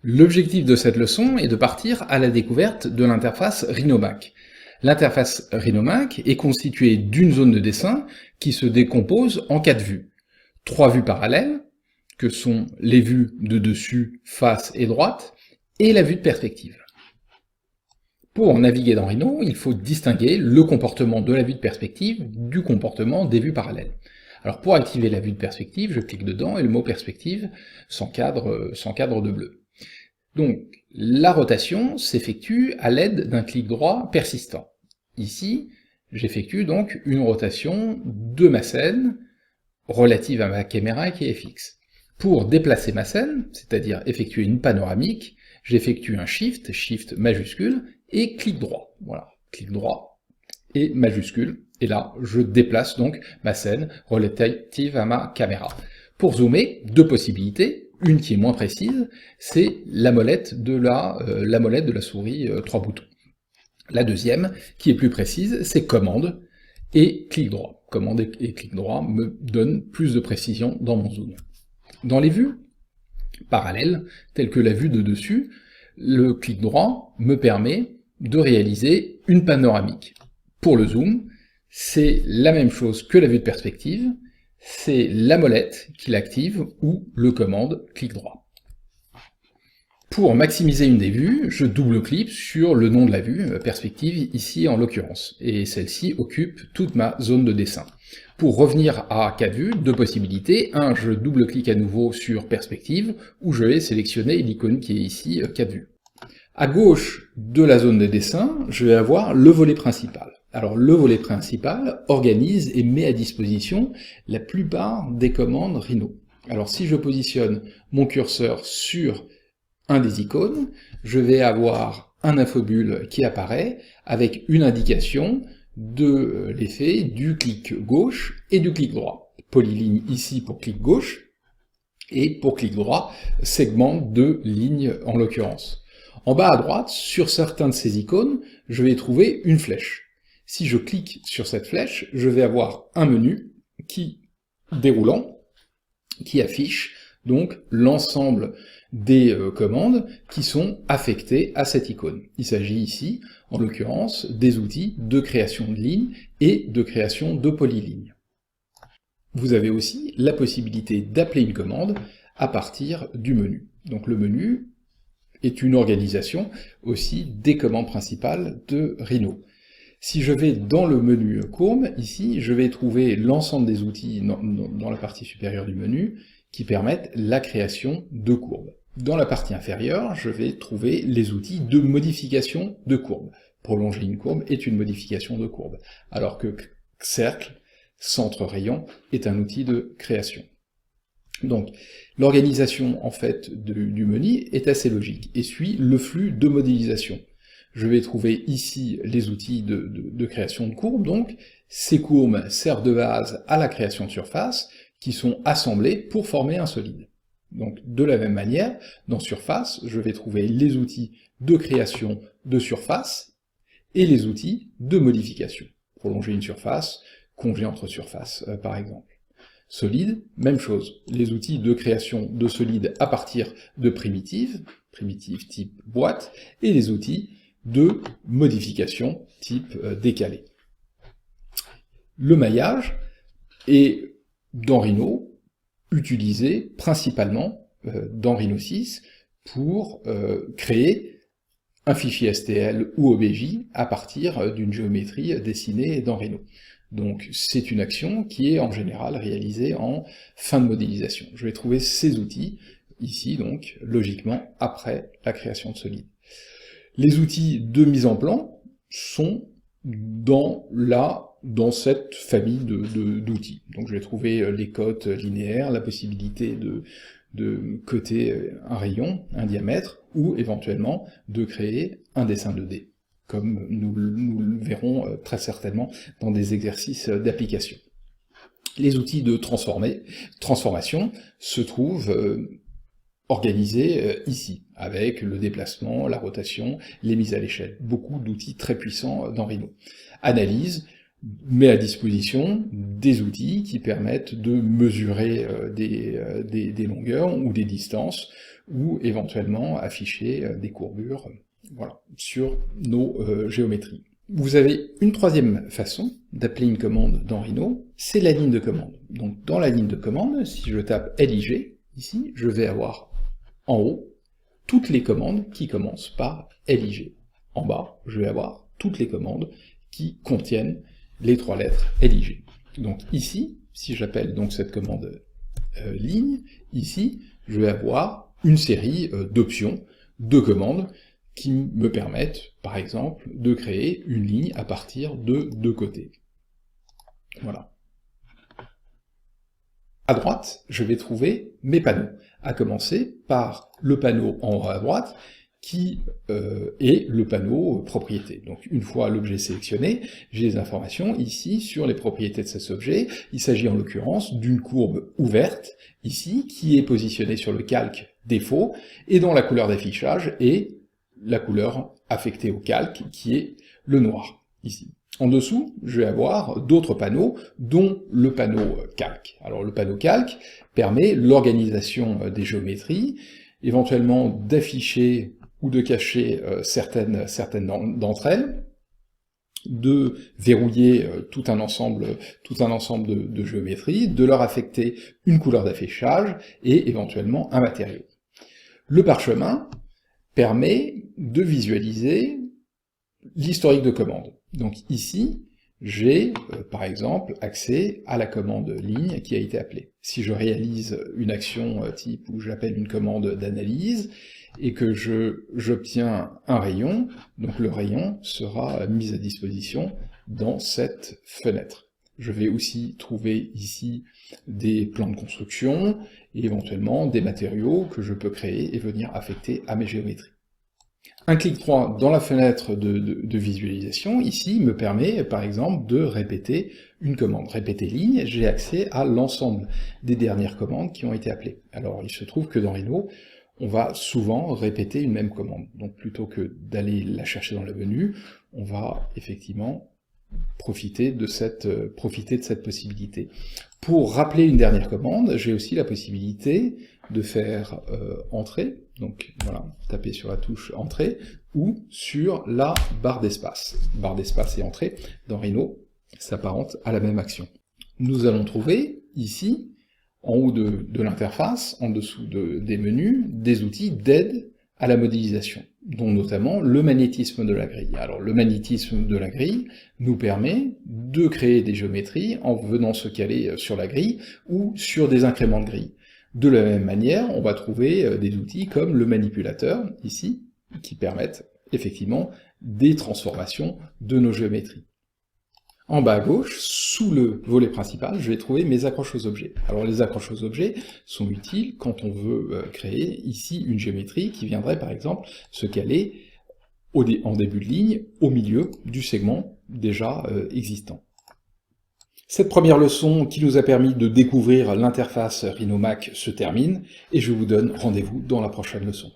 L'objectif de cette leçon est de partir à la découverte de l'interface Rhinomac. L'interface Rhinomac est constituée d'une zone de dessin qui se décompose en 4 vues. 3 vues parallèles, que sont les vues de dessus, face et droite, et la vue de perspective. Pour naviguer dans Rhino, il faut distinguer le comportement de la vue de perspective du comportement des vues parallèles. Alors pour activer la vue de perspective, je clique dedans et le mot perspective s'encadre de bleu. Donc, la rotation s'effectue à l'aide d'un clic droit persistant. Ici, j'effectue donc une rotation de ma scène relative à ma caméra qui est fixe. Pour déplacer ma scène, c'est-à-dire effectuer une panoramique, j'effectue un shift majuscule, et clic droit. Voilà, clic droit et majuscule, et là, je déplace donc ma scène relative à ma caméra. Pour zoomer, deux possibilités. Une qui est moins précise, c'est la molette de la souris 3 boutons. La deuxième, qui est plus précise, c'est commande et clic droit. Commande et clic droit me donnent plus de précision dans mon zoom. Dans les vues parallèles, telles que la vue de dessus, le clic droit me permet de réaliser une panoramique. Pour le zoom, c'est la même chose que la vue de perspective, c'est la molette qui l'active ou le commande clic droit. Pour maximiser une des vues, je double-clique sur le nom de la vue, perspective ici en l'occurrence, et celle-ci occupe toute ma zone de dessin. Pour revenir à 4 vues, deux possibilités. Je double-clique à nouveau sur perspective, où je vais sélectionner l'icône qui est ici, 4 vues. À gauche de la zone de dessin, je vais avoir le volet principal. Alors le volet principal organise et met à disposition la plupart des commandes Rhino. Alors si je positionne mon curseur sur un des icônes, je vais avoir un infobule qui apparaît avec une indication de l'effet du clic gauche et du clic droit. Polyligne ici pour clic gauche, et pour clic droit, segment de ligne en l'occurrence. En bas à droite, sur certains de ces icônes, je vais trouver une flèche. Si je clique sur cette flèche, je vais avoir un menu déroulant, qui affiche donc l'ensemble des commandes qui sont affectées à cette icône. Il s'agit ici, en l'occurrence, des outils de création de lignes et de création de polylignes. Vous avez aussi la possibilité d'appeler une commande à partir du menu. Donc le menu est une organisation aussi des commandes principales de Rhino. Si je vais dans le menu courbe, ici, je vais trouver l'ensemble des outils dans la partie supérieure du menu qui permettent la création de courbes. Dans la partie inférieure, je vais trouver les outils de modification de courbe. Prolonger une courbe est une modification de courbe, alors que cercle, centre rayon, est un outil de création. Donc, l'organisation en fait du menu est assez logique et suit le flux de modélisation. Je vais trouver ici les outils de création de courbes, donc ces courbes servent de base à la création de surface, qui sont assemblées pour former un solide. Donc de la même manière, dans surface, je vais trouver les outils de création de surface et les outils de modification. Prolonger une surface, conger entre surfaces par exemple. Solide, même chose, les outils de création de solide à partir de primitives type boîte, et les outils de modification type décalé. Le maillage est, dans Rhino, utilisé principalement dans Rhino 6 pour créer un fichier STL ou OBJ à partir d'une géométrie dessinée dans Rhino. Donc c'est une action qui est en général réalisée en fin de modélisation. Je vais trouver ces outils ici, donc, logiquement, après la création de solide. Les outils de mise en plan sont dans cette famille d'outils. Donc je vais trouver les cotes linéaires, la possibilité de coter un rayon, un diamètre, ou éventuellement de créer un dessin 2D, comme nous le verrons très certainement dans des exercices d'application. Les outils de transformation se trouvent organisés ici, avec le déplacement, la rotation, les mises à l'échelle. Beaucoup d'outils très puissants dans Rhino. Analyse met à disposition des outils qui permettent de mesurer des longueurs ou des distances, ou éventuellement afficher des courbures, voilà, sur nos géométries. Vous avez une troisième façon d'appeler une commande dans Rhino, c'est la ligne de commande. Donc dans la ligne de commande, si je tape LIG, ici, je vais avoir en haut toutes les commandes qui commencent par LIG. En bas, je vais avoir toutes les commandes qui contiennent les trois lettres LIG. Donc ici, si j'appelle donc cette commande ligne, ici, je vais avoir une série d'options, de commandes, qui me permettent, par exemple, de créer une ligne à partir de deux côtés. Voilà. À droite, je vais trouver mes panneaux, à commencer par le panneau en haut à droite, qui est le panneau propriété. Donc une fois l'objet sélectionné, j'ai des informations ici sur les propriétés de cet objet. Il s'agit en l'occurrence d'une courbe ouverte, ici, qui est positionnée sur le calque défaut, et dont la couleur d'affichage est la couleur affectée au calque, qui est le noir, ici. En dessous, je vais avoir d'autres panneaux, dont le panneau calque. Alors le panneau calque permet l'organisation des géométries, éventuellement d'afficher ou de cacher certaines d'entre elles, de verrouiller tout un ensemble de géométries, de leur affecter une couleur d'affichage et éventuellement un matériau. Le parchemin permet de visualiser l'historique de commande. Donc ici, j'ai par exemple accès à la commande ligne qui a été appelée. Si je réalise une action type où j'appelle une commande d'analyse, et que j'obtiens un rayon, donc le rayon sera mis à disposition dans cette fenêtre. Je vais aussi trouver ici des plans de construction, et éventuellement des matériaux que je peux créer et venir affecter à mes géométries. Un clic droit dans la fenêtre de visualisation, ici, me permet par exemple de répéter une commande. Répéter ligne, j'ai accès à l'ensemble des dernières commandes qui ont été appelées. Alors il se trouve que dans Rhino, on va souvent répéter une même commande. Donc plutôt que d'aller la chercher dans le menu, on va effectivement profiter de cette possibilité. Pour rappeler une dernière commande, j'ai aussi la possibilité de faire entrée, donc voilà, taper sur la touche entrée, ou sur la barre d'espace. Barre d'espace et entrée, dans Rhino, s'apparente à la même action. Nous allons trouver ici, en haut de l'interface, en dessous des menus, des outils d'aide à la modélisation, dont notamment le magnétisme de la grille. Alors le magnétisme de la grille nous permet de créer des géométries en venant se caler sur la grille ou sur des incréments de grille. De la même manière, on va trouver des outils comme le manipulateur, ici, qui permettent effectivement des transformations de nos géométries. En bas à gauche, sous le volet principal, je vais trouver mes accroches aux objets. Alors les accroches aux objets sont utiles quand on veut créer ici une géométrie qui viendrait par exemple se caler en début de ligne, au milieu du segment déjà existant. Cette première leçon qui nous a permis de découvrir l'interface Rhino Mac se termine, et je vous donne rendez-vous dans la prochaine leçon.